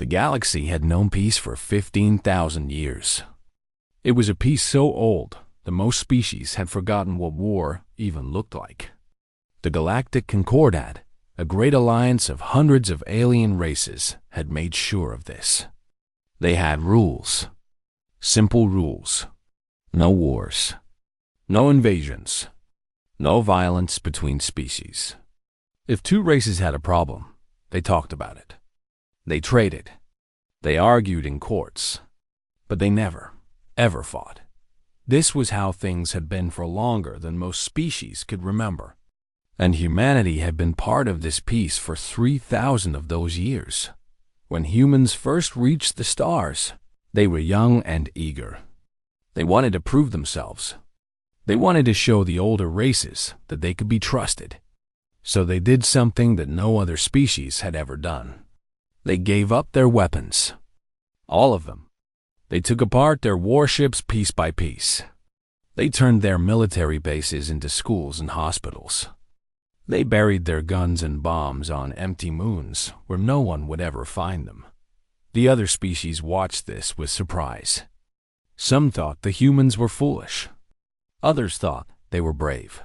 The galaxy had known peace for 15,000 years. It was a peace so old that most species had forgotten what war even looked like. The Galactic Concordat, a great alliance of hundreds of alien races, had made sure of this. They had rules. Simple rules. No wars. No invasions. No violence between species. If two races had a problem, they talked about it. They traded. They argued in courts. But they never, ever fought. This was how things had been for longer than most species could remember. And humanity had been part of this peace for 3,000 of those years. When humans first reached the stars, they were young and eager. They wanted to prove themselves. They wanted to show the older races that they could be trusted. So they did something that no other species had ever done. They gave up their weapons. All of them. They took apart their warships piece by piece. They turned their military bases into schools and hospitals. They buried their guns and bombs on empty moons where no one would ever find them. The other species watched this with surprise. Some thought the humans were foolish. Others thought they were brave.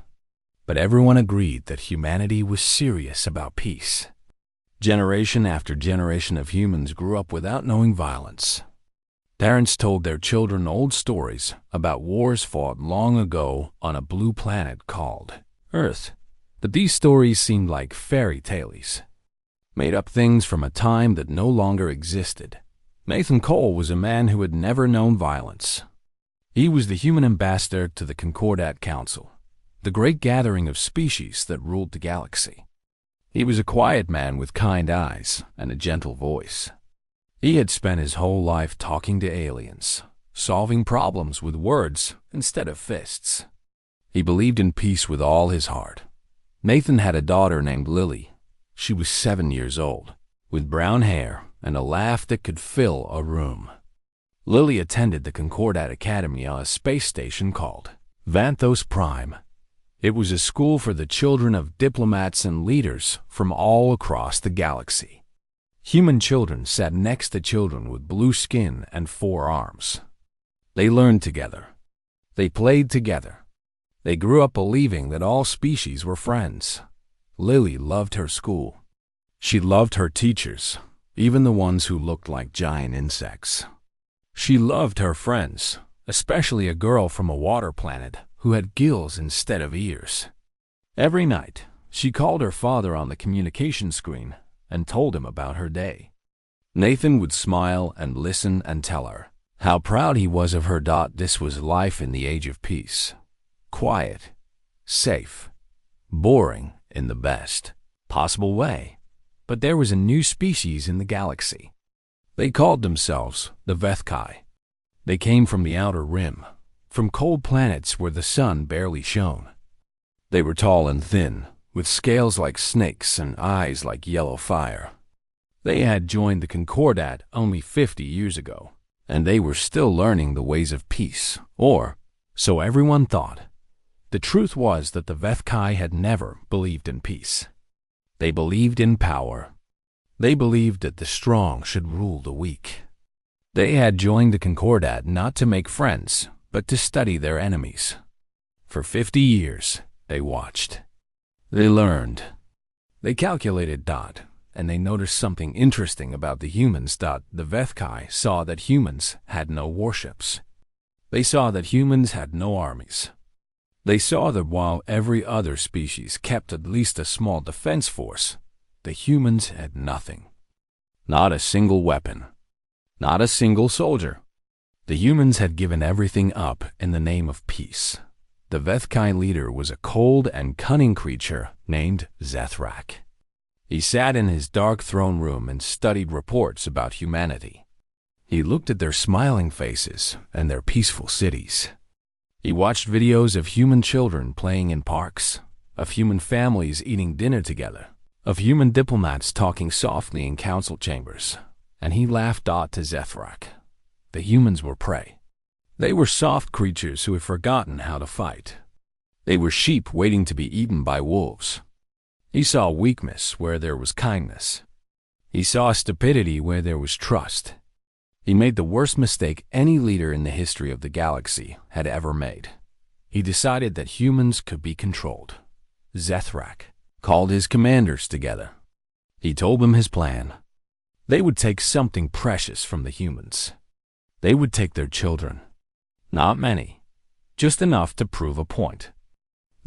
But everyone agreed that humanity was serious about peace. Generation after generation of humans grew up without knowing violence. Parents told their children old stories about wars fought long ago on a blue planet called Earth. But these stories seemed like fairy tales, made-up things from a time that no longer existed. Nathan Cole was a man who had never known violence. He was the human ambassador to the Concordat Council, the great gathering of species that ruled the galaxy. He was a quiet man with kind eyes and a gentle voice. He had spent his whole life talking to aliens, solving problems with words instead of fists. He believed in peace with all his heart. Nathan had a daughter named Lily. She was 7 years old, with brown hair and a laugh that could fill a room. Lily attended the Concordat Academy on a space station called Vanthos Prime. It was a school for the children of diplomats and leaders from all across the galaxy. Human children sat next to children with blue skin and 4 arms. They learned together. They played together. They grew up believing that all species were friends. Lily loved her school. She loved her teachers, even the ones who looked like giant insects. She loved her friends, especially a girl from a water planet who had gills instead of ears. Every night, she called her father on the communication screen and told him about her day. Nathan would smile and listen and tell her how proud he was of her. This was life in the age of peace. Quiet, safe, boring in the best possible way. But there was a new species in the galaxy. They called themselves the Vethkai. They came from the outer rim, from cold planets where the sun barely shone. They were tall and thin, with scales like snakes and eyes like yellow fire. They had joined the Concordat only 50 years ago, and they were still learning the ways of peace, or so everyone thought. The truth was that the Vethkai had never believed in peace. They believed in power. They believed that the strong should rule the weak. They had joined the Concordat not to make friends, but to study their enemies. For 50 years, they watched. They learned. They calculated. And they noticed something interesting about the humans. The Vethkai saw that humans had no warships. They saw that humans had no armies. They saw that while every other species kept at least a small defense force, the humans had nothing. Not a single weapon. Not a single soldier. The humans had given everything up in the name of peace. The Vethkai leader was a cold and cunning creature named Zethrak. He sat in his dark throne room and studied reports about humanity. He looked at their smiling faces and their peaceful cities. He watched videos of human children playing in parks, of human families eating dinner together, of human diplomats talking softly in council chambers, and he laughed to Zethrak. The humans were prey. They were soft creatures who had forgotten how to fight. They were sheep waiting to be eaten by wolves. He saw weakness where there was kindness. He saw stupidity where there was trust. He made the worst mistake any leader in the history of the galaxy had ever made. He decided that humans could be controlled. Zethrak called his commanders together. He told them his plan. They would take something precious from the humans. They would take their children. Not many, just enough to prove a point.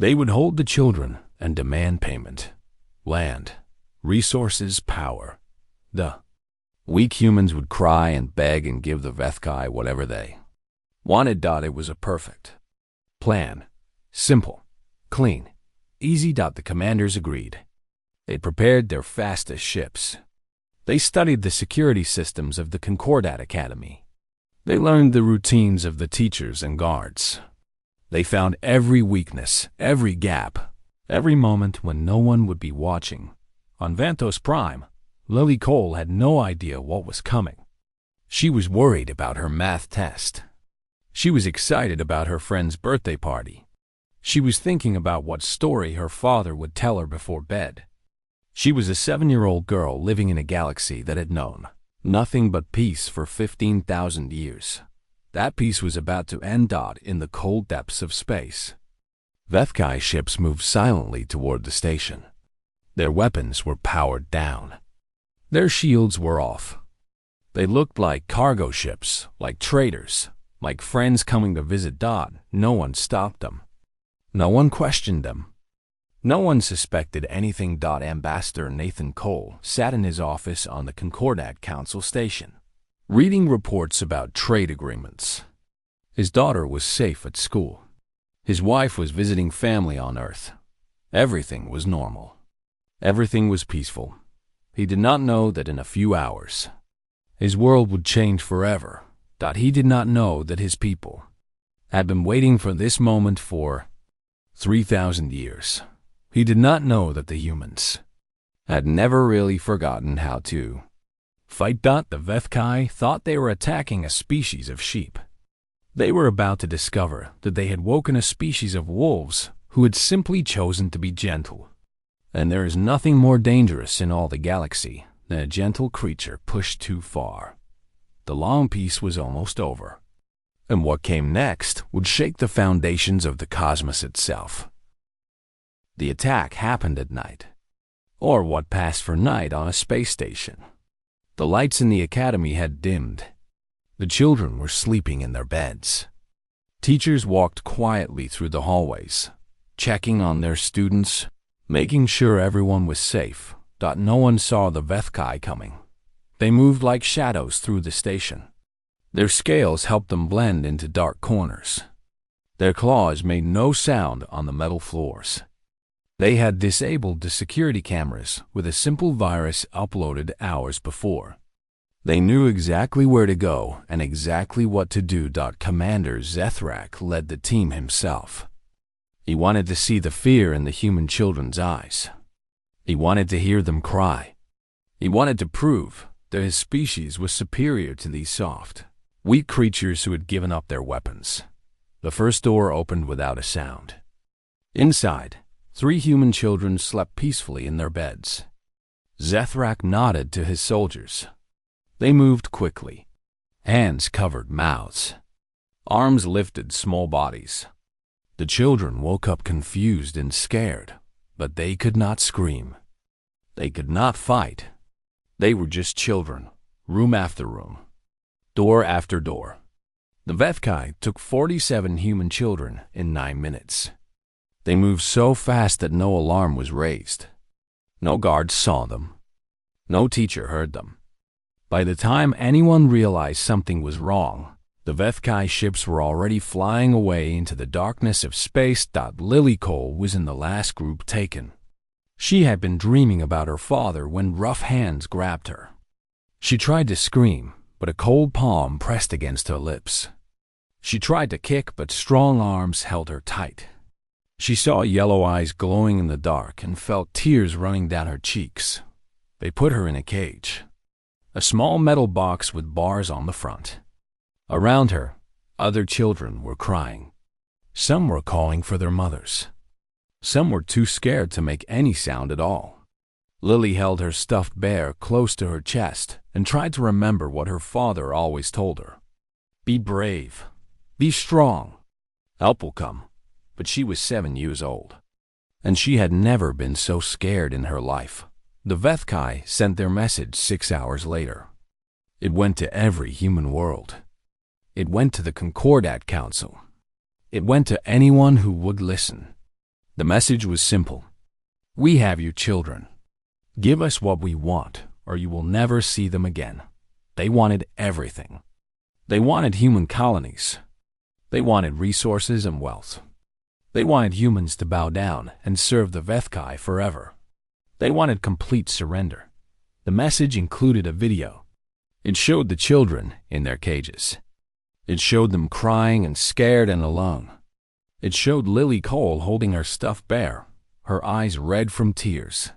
They would hold the children and demand payment. Land, resources, power. The weak humans would cry and beg and give the Vethkai whatever they wanted. It was a perfect plan. Simple, clean, easy. The commanders agreed. They prepared their fastest ships. They studied the security systems of the Concordat Academy. They learned the routines of the teachers and guards. They found every weakness, every gap, every moment when no one would be watching. On Vantos Prime, Lily Cole had no idea what was coming. She was worried about her math test. She was excited about her friend's birthday party. She was thinking about what story her father would tell her before bed. She was a 7-year-old girl living in a galaxy that had known nothing but peace for 15,000 years. That peace was about to end. In the cold depths of space, Vethkai ships moved silently toward the station. Their weapons were powered down. Their shields were off. They looked like cargo ships, like traders, like friends coming to visit. No one stopped them. No one questioned them. No one suspected anything. Ambassador Nathan Cole sat in his office on the Concordat Council station, reading reports about trade agreements. His daughter was safe at school. His wife was visiting family on Earth. Everything was normal. Everything was peaceful. He did not know that in a few hours, his world would change forever. He did not know that his people had been waiting for this moment for 3,000 years. He did not know that the humans had never really forgotten how to fight. The Vethkai thought they were attacking a species of sheep. They were about to discover that they had woken a species of wolves who had simply chosen to be gentle. And there is nothing more dangerous in all the galaxy than a gentle creature pushed too far. The long peace was almost over, and what came next would shake the foundations of the cosmos itself. The attack happened at night, or what passed for night on a space station. The lights in the academy had dimmed. The children were sleeping in their beds. Teachers walked quietly through the hallways, checking on their students, making sure everyone was safe. No one saw the Vethkai coming. They moved like shadows through the station. Their scales helped them blend into dark corners. Their claws made no sound on the metal floors. They had disabled the security cameras with a simple virus uploaded hours before. They knew exactly where to go and exactly what to do. Commander Zethrak led the team himself. He wanted to see the fear in the human children's eyes. He wanted to hear them cry. He wanted to prove that his species was superior to these soft, weak creatures who had given up their weapons. The first door opened without a sound. Inside, 3 human children slept peacefully in their beds. Zethrak nodded to his soldiers. They moved quickly. Hands covered mouths. Arms lifted small bodies. The children woke up confused and scared, but they could not scream. They could not fight. They were just children, room after room, door after door. The Vethkai took 47 human children in 9 minutes. They moved so fast that no alarm was raised. No guards saw them. No teacher heard them. By the time anyone realized something was wrong, the Vethkai ships were already flying away into the darkness of space. Lily Cole was in the last group taken. She had been dreaming about her father when rough hands grabbed her. She tried to scream, but a cold palm pressed against her lips. She tried to kick, but strong arms held her tight. She saw yellow eyes glowing in the dark and felt tears running down her cheeks. They put her in a cage, a small metal box with bars on the front. Around her, other children were crying. Some were calling for their mothers. Some were too scared to make any sound at all. Lily held her stuffed bear close to her chest and tried to remember what her father always told her. Be brave. Be strong. Help will come. But she was 7 years old, and she had never been so scared in her life. The HFY sent their message 6 hours later. It went to every human world. It went to the Concordat Council. It went to anyone who would listen. The message was simple. We have your children. Give us what we want, or you will never see them again. They wanted everything. They wanted human colonies. They wanted resources and wealth. They wanted humans to bow down and serve the HFY forever. They wanted complete surrender. The message included a video. It showed the children in their cages. It showed them crying and scared and alone. It showed Lily Cole holding her stuffed bear, her eyes red from tears.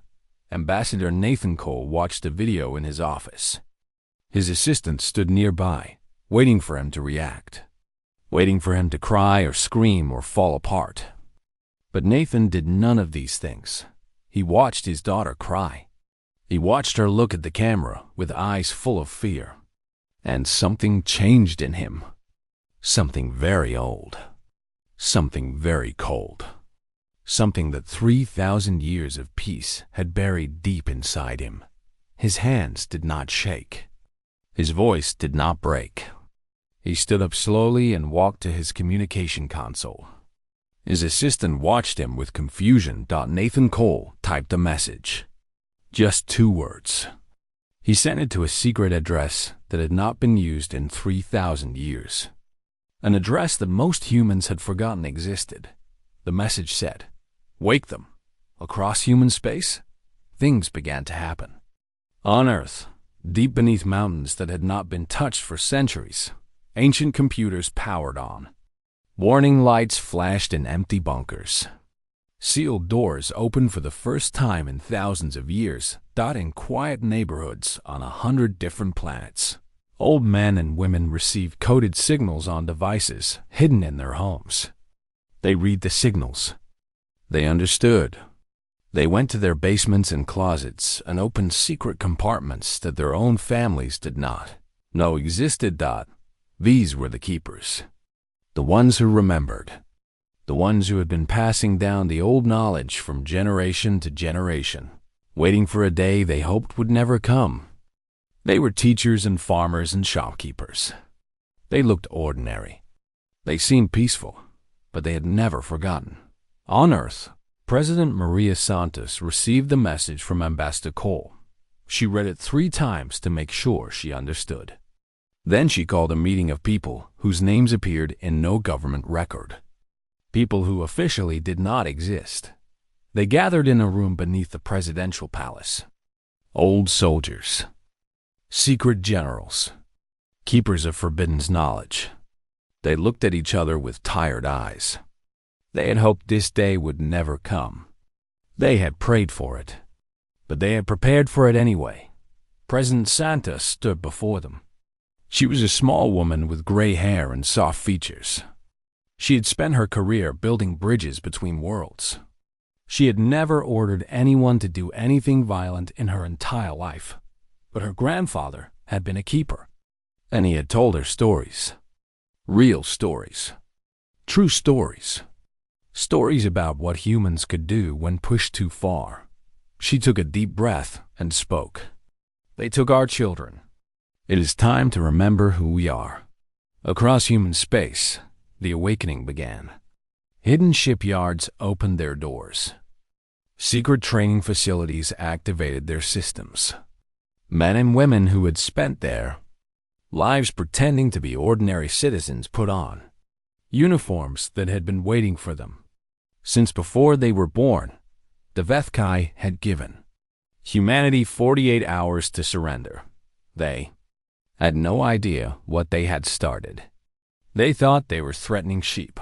Ambassador Nathan Cole watched the video in his office. His assistant stood nearby, waiting for him to react, waiting for him to cry or scream or fall apart. But Nathan did none of these things. He watched his daughter cry. He watched her look at the camera with eyes full of fear. And something changed in him. Something very old. Something very cold. Something that 3,000 years of peace had buried deep inside him. His hands did not shake. His voice did not break. He stood up slowly and walked to his communication console. His assistant watched him with confusion. Nathan Cole typed a message. Just 2 words. He sent it to a secret address that had not been used in 3,000 years. An address that most humans had forgotten existed. The message said, "Wake them." Across human space, things began to happen. On Earth, deep beneath mountains that had not been touched for centuries, ancient computers powered on. Warning lights flashed in empty bunkers. Sealed doors opened for the first time in thousands of years, in quiet neighborhoods on 100 different planets. Old men and women received coded signals on devices hidden in their homes. They read the signals. They understood. They went to their basements and closets and opened secret compartments that their own families did not know existed. These were the keepers. The ones who remembered. The ones who had been passing down the old knowledge from generation to generation, waiting for a day they hoped would never come. They were teachers and farmers and shopkeepers. They looked ordinary. They seemed peaceful, but they had never forgotten. On Earth, President Maria Santos received the message from Ambassador Cole. She read it 3 times to make sure she understood. Then she called a meeting of people whose names appeared in no government record. People who officially did not exist. They gathered in a room beneath the presidential palace. Old soldiers. Secret generals. Keepers of forbidden knowledge. They looked at each other with tired eyes. They had hoped this day would never come. They had prayed for it. But they had prepared for it anyway. President Santos stood before them. She was a small woman with gray hair and soft features. She had spent her career building bridges between worlds. She had never ordered anyone to do anything violent in her entire life. But her grandfather had been a keeper, and he had told her stories. Real stories. True stories. Stories about what humans could do when pushed too far. She took a deep breath and spoke. They took our children. It is time to remember who we are. Across human space, the awakening began. Hidden shipyards opened their doors. Secret training facilities activated their systems. Men and women who had spent their lives pretending to be ordinary citizens put on uniforms that had been waiting for them. Since before they were born, the HFY had given humanity 48 hours to surrender. They had no idea what they had started. They thought they were threatening sheep.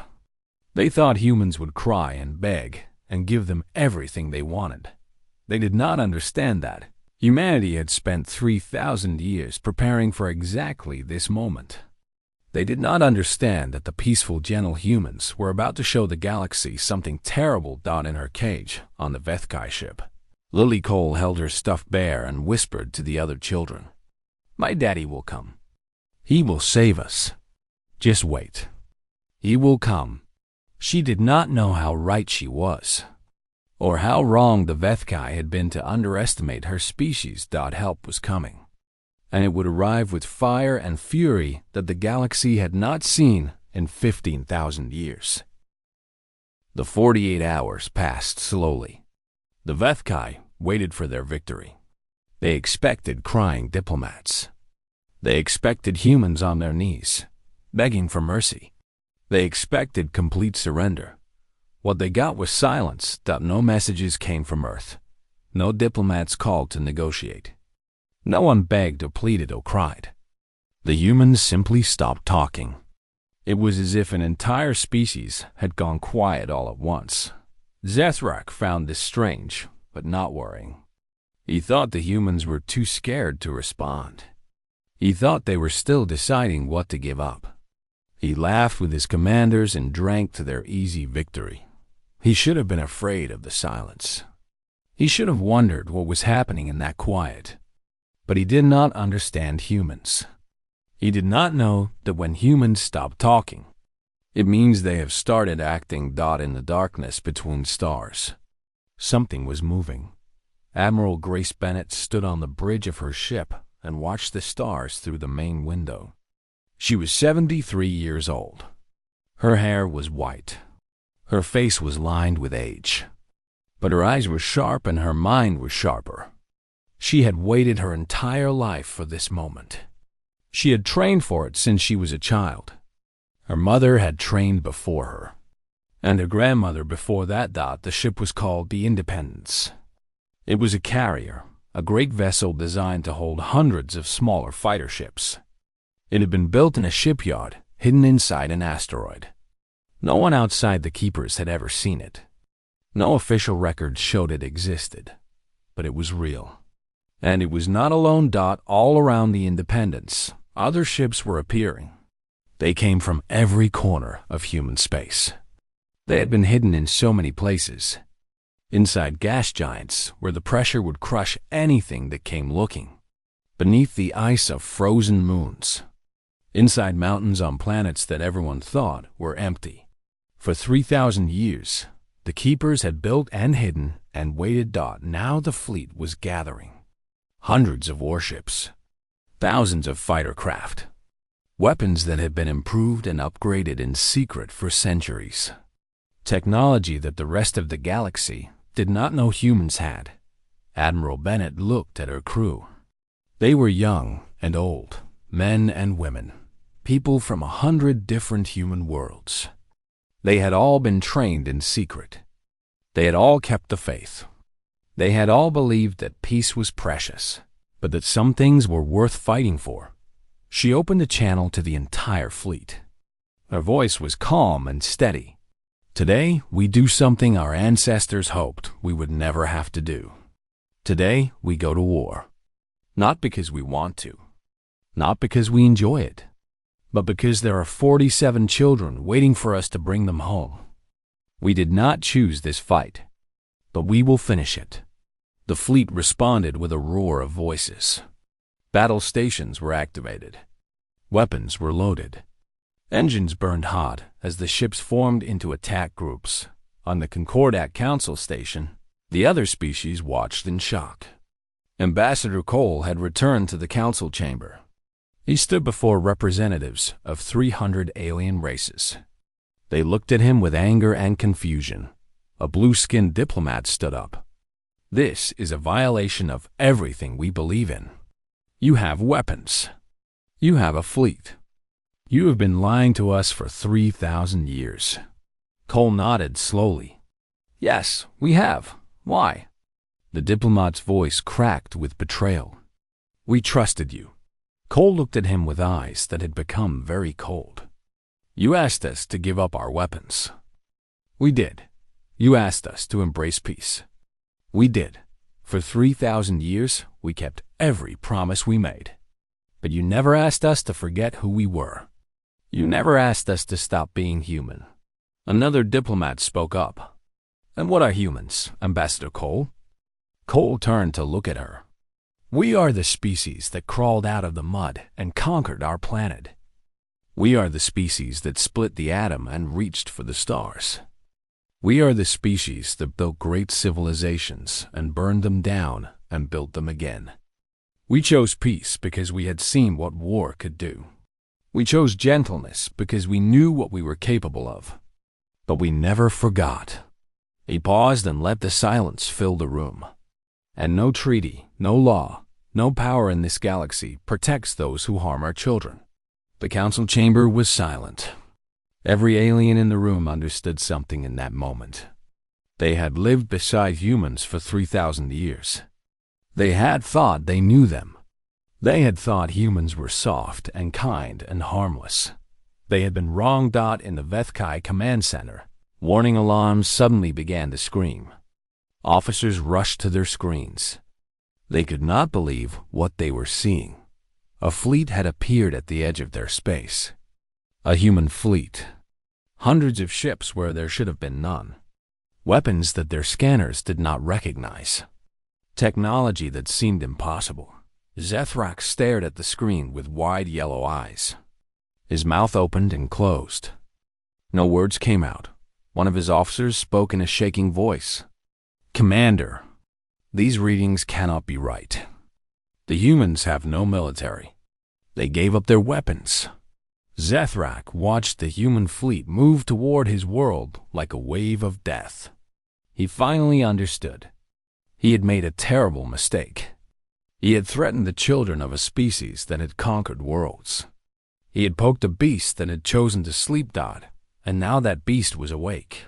They thought humans would cry and beg and give them everything they wanted. They did not understand that humanity had spent 3,000 years preparing for exactly this moment. They did not understand that the peaceful, gentle humans were about to show the galaxy something terrible. In her cage on the HFY ship, Lily Cole held her stuffed bear and whispered to the other children, "My daddy will come. He will save us. Just wait. He will come." She did not know how right she was, or how wrong the Vethkai had been to underestimate her species. Help was coming, and it would arrive with fire and fury that the galaxy had not seen in 15,000 years. The 48 hours passed slowly. The Vethkai waited for their victory. They expected crying diplomats. They expected humans on their knees, begging for mercy. They expected complete surrender. What they got was silence. No messages came from Earth. No diplomats called to negotiate. No one begged or pleaded or cried. The humans simply stopped talking. It was as if an entire species had gone quiet all at once. Zethrak found this strange, but not worrying. He thought the humans were too scared to respond. He thought they were still deciding what to give up. He laughed with his commanders and drank to their easy victory. He should have been afraid of the silence. He should have wondered what was happening in that quiet. But he did not understand humans. He did not know that when humans stop talking, it means they have started acting. In the darkness between stars, something was moving. Admiral Grace Bennett stood on the bridge of her ship and watched the stars through the main window. She was 73 years old. Her hair was white. Her face was lined with age. But her eyes were sharp and her mind was sharper. She had waited her entire life for this moment. She had trained for it since she was a child. Her mother had trained before her, and her grandmother before that. The ship was called the Independence. It was a carrier, a great vessel designed to hold hundreds of smaller fighter ships. It had been built in a shipyard, hidden inside an asteroid. No one outside the keepers had ever seen it. No official records showed it existed, but it was real. And it was not alone. All around the Independence, other ships were appearing. They came from every corner of human space. They had been hidden in so many places. Inside gas giants, where the pressure would crush anything that came looking. Beneath the ice of frozen moons. Inside mountains on planets that everyone thought were empty. For 3,000 years, the keepers had built and hidden and waited. Now the fleet was gathering. Hundreds of warships. Thousands of fighter craft. Weapons that had been improved and upgraded in secret for centuries. Technology that the rest of the galaxy did not know humans had. Admiral Bennett looked at her crew. They were young and old, men and women, people from 100 different human worlds. They had all been trained in secret. They had all kept the faith. They had all believed that peace was precious, but that some things were worth fighting for. She opened a channel to the entire fleet. Her voice was calm and steady. Today, we do something our ancestors hoped we would never have to do. Today, we go to war. Not because we want to. Not because we enjoy it. But because there are 47 children waiting for us to bring them home. We did not choose this fight, but we will finish it. The fleet responded with a roar of voices. Battle stations were activated. Weapons were loaded. Engines burned hot as the ships formed into attack groups. On the Concordat Council Station, the other species watched in shock. Ambassador Cole had returned to the council chamber. He stood before representatives of 300 alien races. They looked at him with anger and confusion. A blue-skinned diplomat stood up. "This is a violation of everything we believe in. You have weapons. You have a fleet. You have been lying to us for 3,000 years. Cole nodded slowly. "Yes, we have. Why?" The diplomat's voice cracked with betrayal. "We trusted you." Cole looked at him with eyes that had become very cold. "You asked us to give up our weapons." "We did. You asked us to embrace peace." "We did. For 3,000 years, we kept every promise we made. But you never asked us to forget who we were. You never asked us to stop being human." Another diplomat spoke up. "And what are humans, Ambassador Cole?" Cole turned to look at her. "We are the species that crawled out of the mud and conquered our planet. We are the species that split the atom and reached for the stars. We are the species that built great civilizations and burned them down and built them again. We chose peace because we had seen what war could do. We chose gentleness because we knew what we were capable of. But we never forgot." He paused and let the silence fill the room. "And no treaty, no law, no power in this galaxy protects those who harm our children." The council chamber was silent. Every alien in the room understood something in that moment. They had lived beside humans for 3,000 years. They had thought they knew them. They had thought humans were soft and kind and harmless. They had been wrong. In the Vethkai command center, warning alarms suddenly began to scream. Officers rushed to their screens. They could not believe what they were seeing. A fleet had appeared at the edge of their space. A human fleet. Hundreds of ships where there should have been none. Weapons that their scanners did not recognize. Technology that seemed impossible. Zethrak stared at the screen with wide yellow eyes. His mouth opened and closed. No words came out. One of his officers spoke in a shaking voice. "Commander, these readings cannot be right. The humans have no military. They gave up their weapons." Zethrak watched the human fleet move toward his world like a wave of death. He finally understood. He had made a terrible mistake. He had threatened the children of a species that had conquered worlds. He had poked a beast that had chosen to sleep. And now that beast was awake.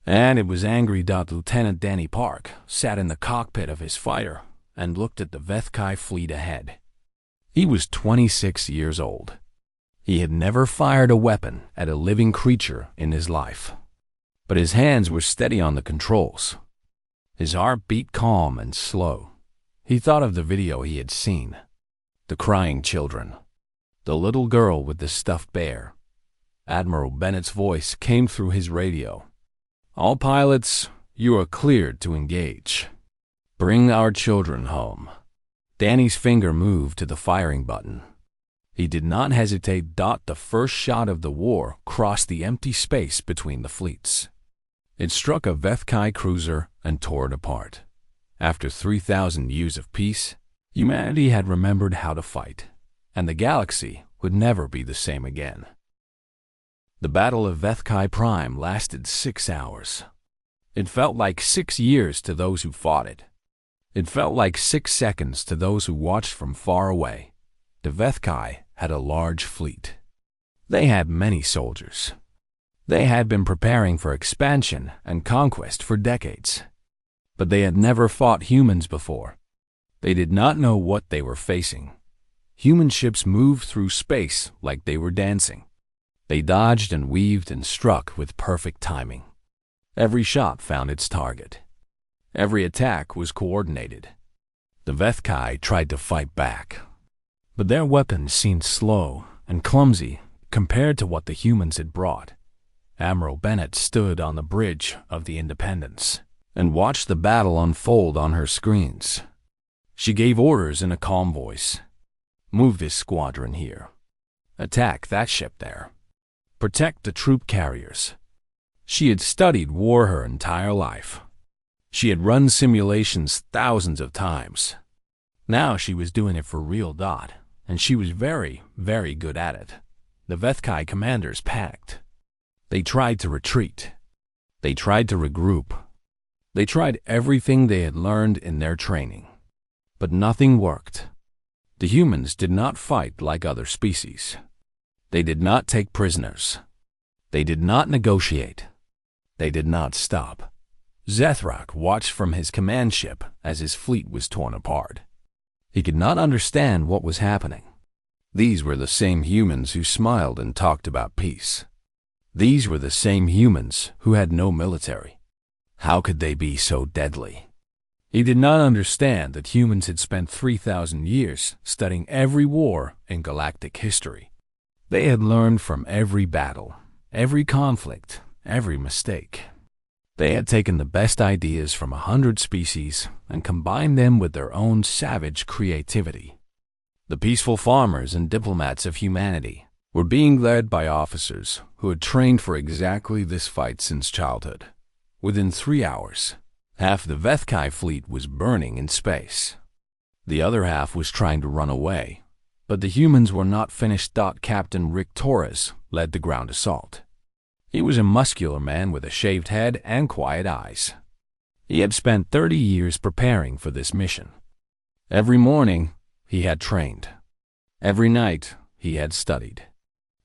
And it was angry. Lieutenant Danny Park sat in the cockpit of his fighter and looked at the Vethkai fleet ahead. He was 26 years old. He had never fired a weapon at a living creature in his life. But his hands were steady on the controls. His heart beat calm and slow. He thought of the video he had seen. The crying children. The little girl with the stuffed bear. Admiral Bennett's voice came through his radio. "All pilots, you are cleared to engage. Bring our children home." Danny's finger moved to the firing button. He did not hesitate. The first shot of the war crossed the empty space between the fleets. It struck a Vethkai cruiser and tore it apart. After 3,000 years of peace, humanity had remembered how to fight, and the galaxy would never be the same again. The Battle of Vethkai Prime lasted 6 hours. It felt like 6 years to those who fought it. It felt like 6 seconds to those who watched from far away. The Vethkai had a large fleet. They had many soldiers. They had been preparing for expansion and conquest for decades. But they had never fought humans before. They did not know what they were facing. Human ships moved through space like they were dancing. They dodged and weaved and struck with perfect timing. Every shot found its target. Every attack was coordinated. The Vethkai tried to fight back, but their weapons seemed slow and clumsy compared to what the humans had brought. Admiral Bennett stood on the bridge of the Independence and watched the battle unfold on her screens. She gave orders in a calm voice. "Move this squadron here. Attack that ship there. Protect the troop carriers." She had studied war her entire life. She had run simulations thousands of times. Now she was doing it for real. And she was very, very good at it. The Vethkai commanders panicked. They tried to retreat. They tried to regroup. They tried everything they had learned in their training. But nothing worked. The humans did not fight like other species. They did not take prisoners. They did not negotiate. They did not stop. Zethrak watched from his command ship as his fleet was torn apart. He could not understand what was happening. These were the same humans who smiled and talked about peace. These were the same humans who had no military. How could they be so deadly? He did not understand that humans had spent 3,000 years studying every war in galactic history. They had learned from every battle, every conflict, every mistake. They had taken the best ideas from 100 species and combined them with their own savage creativity. The peaceful farmers and diplomats of humanity were being led by officers who had trained for exactly this fight since childhood. Within 3 hours, half the HFY fleet was burning in space. The other half was trying to run away, but the humans were not finished. Captain Rick Torres led the ground assault. He was a muscular man with a shaved head and quiet eyes. He had spent 30 years preparing for this mission. Every morning, he had trained. Every night, he had studied.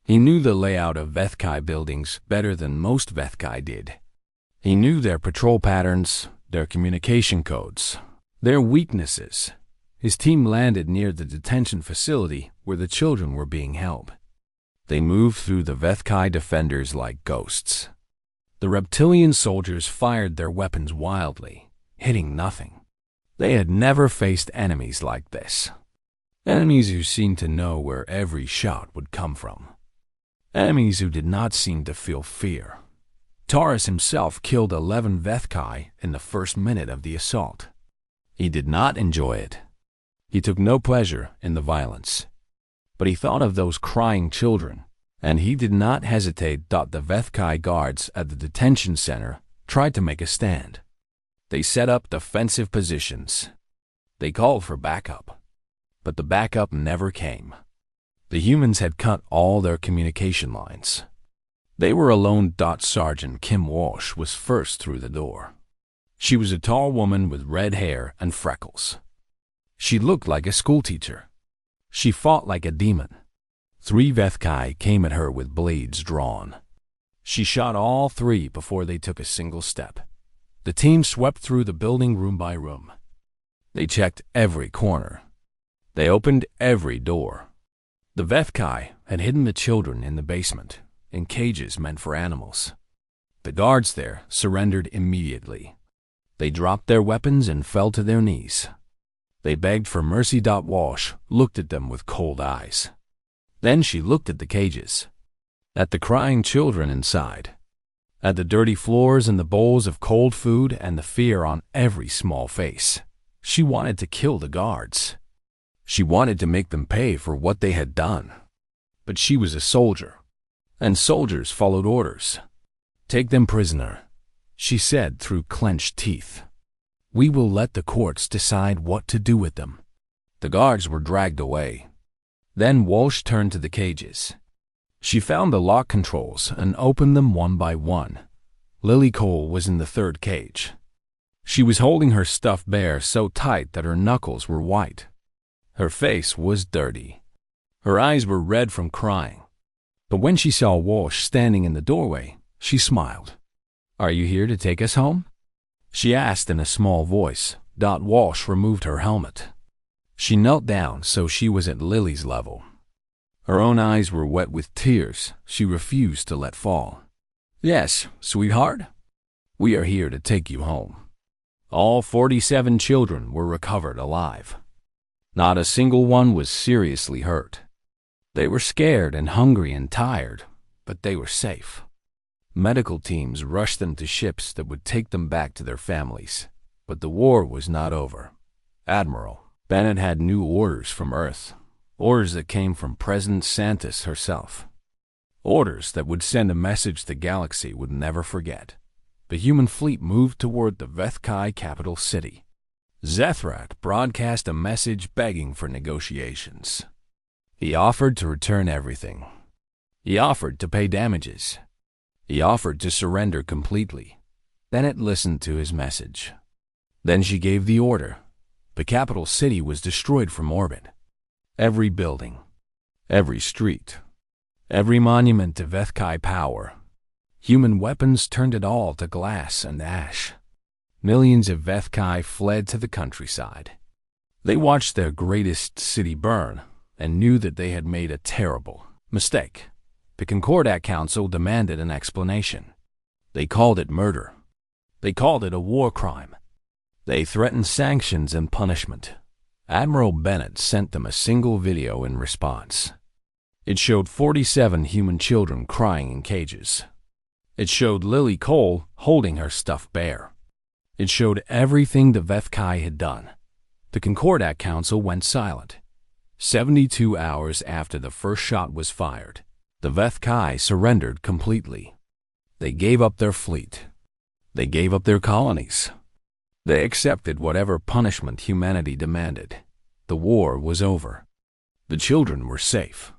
He knew the layout of HFY buildings better than most HFY did. He knew their patrol patterns, their communication codes, their weaknesses. His team landed near the detention facility where the children were being held. They moved through the HFY defenders like ghosts. The reptilian soldiers fired their weapons wildly, hitting nothing. They had never faced enemies like this. Enemies who seemed to know where every shot would come from. Enemies who did not seem to feel fear. Taurus himself killed 11 HFY in the first minute of the assault. He did not enjoy it. He took no pleasure in the violence. But he thought of those crying children, and he did not hesitate. The HFY guards at the detention center tried to make a stand. They set up defensive positions. They called for backup, but the backup never came. The humans had cut all their communication lines. They were alone. Sergeant Kim Walsh was first through the door. She was a tall woman with red hair and freckles. She looked like a schoolteacher. She fought like a demon. 3 HFY came at her with blades drawn. She shot all 3 before they took a single step. The team swept through the building room by room. They checked every corner. They opened every door. The HFY had hidden the children in the basement, in cages meant for animals. The guards there surrendered immediately. They dropped their weapons and fell to their knees. They begged for mercy. Walsh looked at them with cold eyes. Then she looked at the cages, at the crying children inside, at the dirty floors and the bowls of cold food and the fear on every small face. She wanted to kill the guards. She wanted to make them pay for what they had done. But she was a soldier, and soldiers followed orders. "Take them prisoner," she said through clenched teeth. "We will let the courts decide what to do with them." The guards were dragged away. Then Walsh turned to the cages. She found the lock controls and opened them one by one. Lily Cole was in the 3rd cage. She was holding her stuffed bear so tight that her knuckles were white. Her face was dirty. Her eyes were red from crying. But when she saw Walsh standing in the doorway, she smiled. "Are you here to take us home?" she asked in a small voice. Walsh removed her helmet. She knelt down so she was at Lily's level. Her own eyes were wet with tears she refused to let fall. "Yes, sweetheart. We are here to take you home." All 47 children were recovered alive. Not a single one was seriously hurt. They were scared and hungry and tired, but they were safe. Medical teams rushed them to ships that would take them back to their families. But the war was not over. Admiral Bennett had new orders from Earth, orders that came from President Santos herself. Orders that would send a message the galaxy would never forget. The human fleet moved toward the HFY capital city. Zethrat broadcast a message begging for negotiations. He offered to return everything. He offered to pay damages. He offered to surrender completely. Bennett listened to his message. Then she gave the order. The capital city was destroyed from orbit. Every building, every street, every monument of HFY power. Human weapons turned it all to glass and ash. Millions of HFY fled to the countryside. They watched their greatest city burn and knew that they had made a terrible mistake. The Concordat Council demanded an explanation. They called it murder. They called it a war crime. They threatened sanctions and punishment. Admiral Bennett sent them a single video in response. It showed 47 human children crying in cages. It showed Lily Cole holding her stuffed bear. It showed everything the HFY had done. The Concordat Council went silent. 72 hours after the first shot was fired, the HFY surrendered completely. They gave up their fleet. They gave up their colonies. They accepted whatever punishment humanity demanded. The war was over. The children were safe.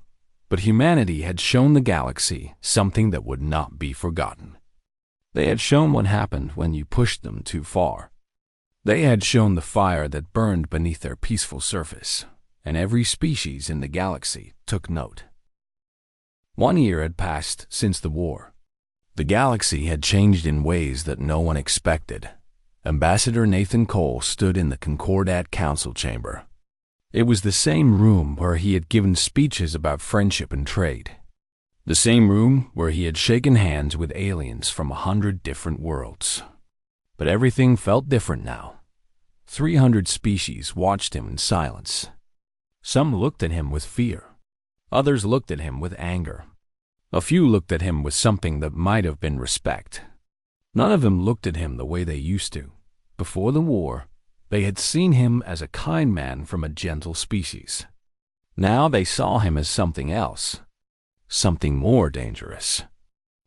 But humanity had shown the galaxy something that would not be forgotten. They had shown what happened when you pushed them too far. They had shown the fire that burned beneath their peaceful surface, and every species in the galaxy took note. 1 year had passed since the war. The galaxy had changed in ways that no one expected. Ambassador Nathan Cole stood in the Concordat Council chamber. It was the same room where he had given speeches about friendship and trade. The same room where he had shaken hands with aliens from 100 different worlds. But everything felt different now. 300 species watched him in silence. Some looked at him with fear. Others looked at him with anger. A few looked at him with something that might have been respect. None of them looked at him the way they used to. Before the war, they had seen him as a kind man from a gentle species. Now they saw him as something else, something more dangerous,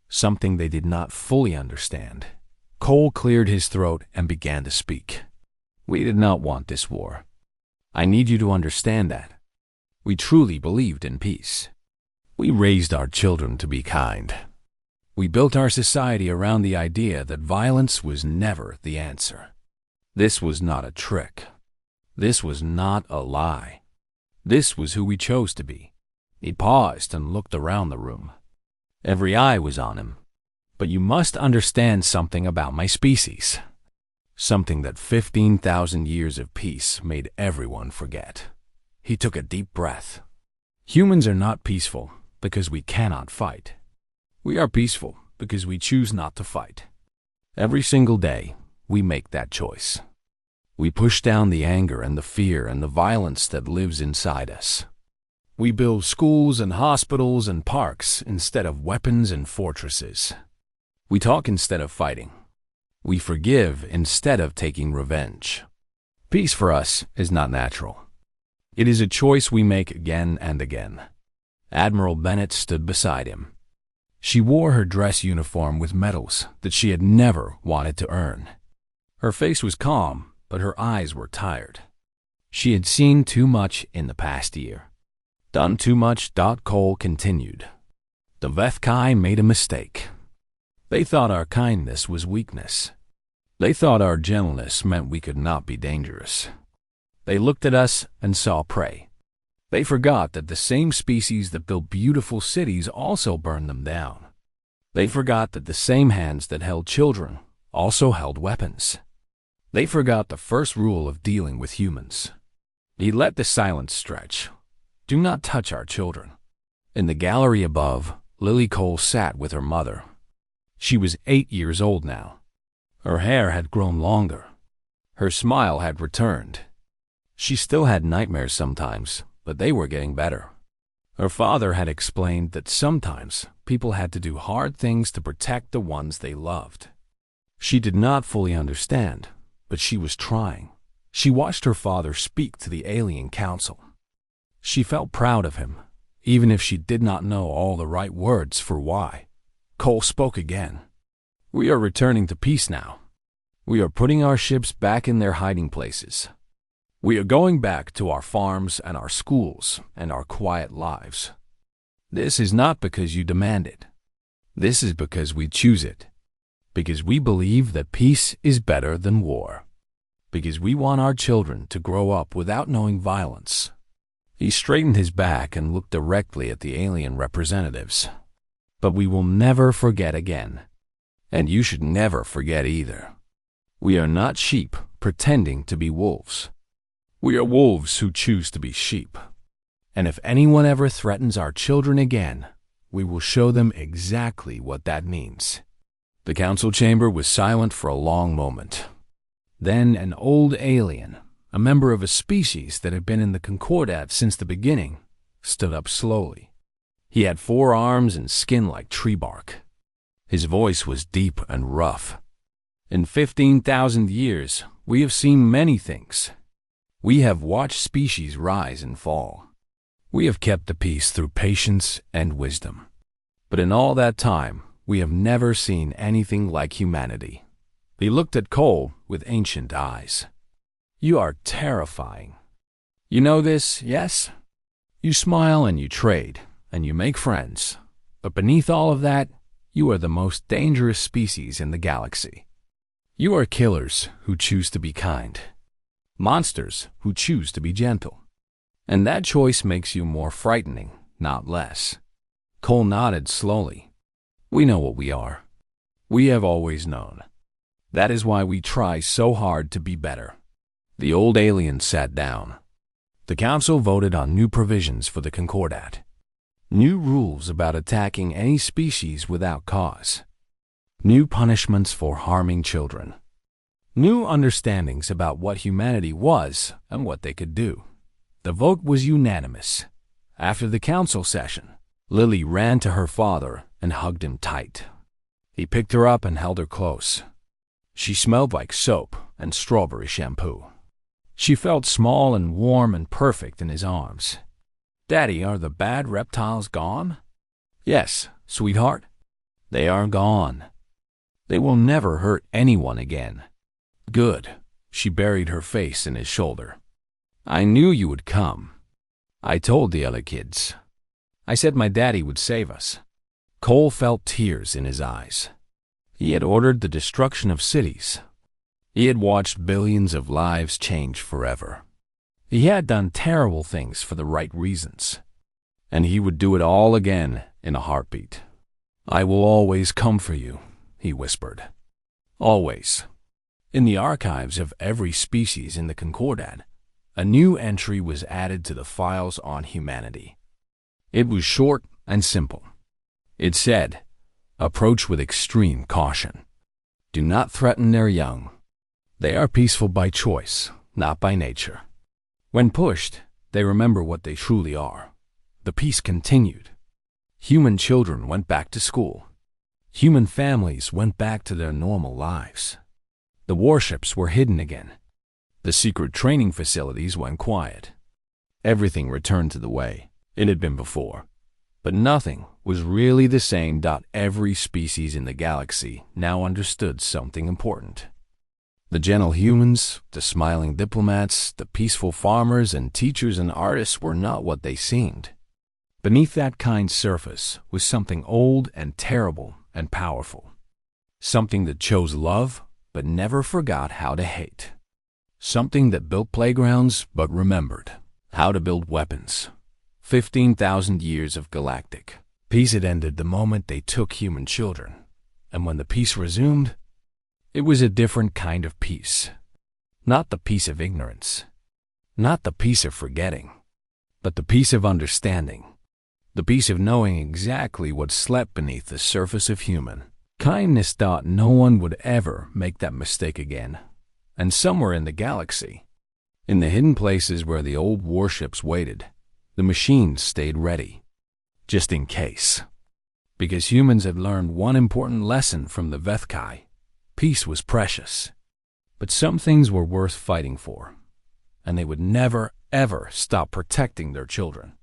something they did not fully understand. Cole cleared his throat and began to speak. We did not want this war. I need you to understand that. We truly believed in peace. We raised our children to be kind. We built our society around the idea that violence was never the answer. This was not a trick. This was not a lie. This was who we chose to be. He paused and looked around the room. Every eye was on him. But you must understand something about my species. Something that 15,000 years of peace made everyone forget. He took a deep breath. Humans are not peaceful because we cannot fight. We are peaceful because we choose not to fight. Every single day, we make that choice. We push down the anger and the fear and the violence that lives inside us. We build schools and hospitals and parks instead of weapons and fortresses. We talk instead of fighting. We forgive instead of taking revenge. Peace for us is not natural. It is a choice we make again and again. Admiral Bennett stood beside him. She wore her dress uniform with medals that she had never wanted to earn. Her face was calm, but her eyes were tired. She had seen too much in the past year. Done too much. Cole continued. The HFY made a mistake. They thought our kindness was weakness. They thought our gentleness meant we could not be dangerous. They looked at us and saw prey. They forgot that the same species that built beautiful cities also burned them down. They forgot that the same hands that held children also held weapons. They forgot the first rule of dealing with humans. He let the silence stretch. Do not touch our children. In the gallery above, Lily Cole sat with her mother. She was 8 years old now. Her hair had grown longer. Her smile had returned. She still had nightmares sometimes, but they were getting better. Her father had explained that sometimes people had to do hard things to protect the ones they loved. She did not fully understand, but she was trying. She watched her father speak to the alien council. She felt proud of him, even if she did not know all the right words for why. Cole spoke again. We are returning to peace now. We are putting our ships back in their hiding places. We are going back to our farms and our schools and our quiet lives. This is not because you demand it. This is because we choose it. Because we believe that peace is better than war. Because we want our children to grow up without knowing violence. He straightened his back and looked directly at the alien representatives. But we will never forget again. And you should never forget either. We are not sheep pretending to be wolves. We are wolves who choose to be sheep. And if anyone ever threatens our children again, we will show them exactly what that means. The council chamber was silent for a long moment. Then an old alien, a member of a species that had been in the Concordat since the beginning, stood up slowly. He had 4 arms and skin like tree bark. His voice was deep and rough. In 15,000 years, we have seen many things. We have watched species rise and fall. We have kept the peace through patience and wisdom. But in all that time, we have never seen anything like humanity. He looked at Cole with ancient eyes. You are terrifying. You know this, yes? You smile and you trade, and you make friends. But beneath all of that, you are the most dangerous species in the galaxy. You are killers who choose to be kind. Monsters who choose to be gentle. And that choice makes you more frightening, not less. Cole nodded slowly. We know what we are. We have always known. That is why we try so hard to be better. The old alien sat down. The council voted on new provisions for the Concordat. New rules about attacking any species without cause. New punishments for harming children. New understandings about what humanity was and what they could do. The vote was unanimous. After the council session, Lily ran to her father and hugged him tight. He picked her up and held her close. She smelled like soap and strawberry shampoo. She felt small and warm and perfect in his arms. Daddy, are the bad reptiles gone? Yes, sweetheart. They are gone. They will never hurt anyone again. Good. She buried her face in his shoulder. I knew you would come. I told the other kids. I said my daddy would save us. Cole felt tears in his eyes. He had ordered the destruction of cities. He had watched billions of lives change forever. He had done terrible things for the right reasons. And he would do it all again in a heartbeat. I will always come for you, he whispered. Always. In the archives of every species in the Concordat, a new entry was added to the files on humanity. It was short and simple. It said, approach with extreme caution. Do not threaten their young. They are peaceful by choice, not by nature. When pushed, they remember what they truly are. The peace continued. Human children went back to school. Human families went back to their normal lives. The warships were hidden again. The secret training facilities went quiet. Everything returned to the way it had been before. But nothing was really the same. Every species in the galaxy now understood something important. The gentle humans, the smiling diplomats, the peaceful farmers and teachers and artists were not what they seemed. Beneath that kind surface was something old and terrible and powerful. Something that chose love but never forgot how to hate. Something that built playgrounds but remembered how to build weapons. 15,000 years of galactic peace had ended the moment they took human children. And when the peace resumed, it was a different kind of peace. Not the peace of ignorance. Not the peace of forgetting. But the peace of understanding. The peace of knowing exactly what slept beneath the surface of human. Kindness thought no one would ever make that mistake again. And somewhere in the galaxy, in the hidden places where the old warships waited, the machines stayed ready. Just in case. Because humans had learned one important lesson from the Vethkai. Peace was precious. But some things were worth fighting for. And they would never, ever stop protecting their children.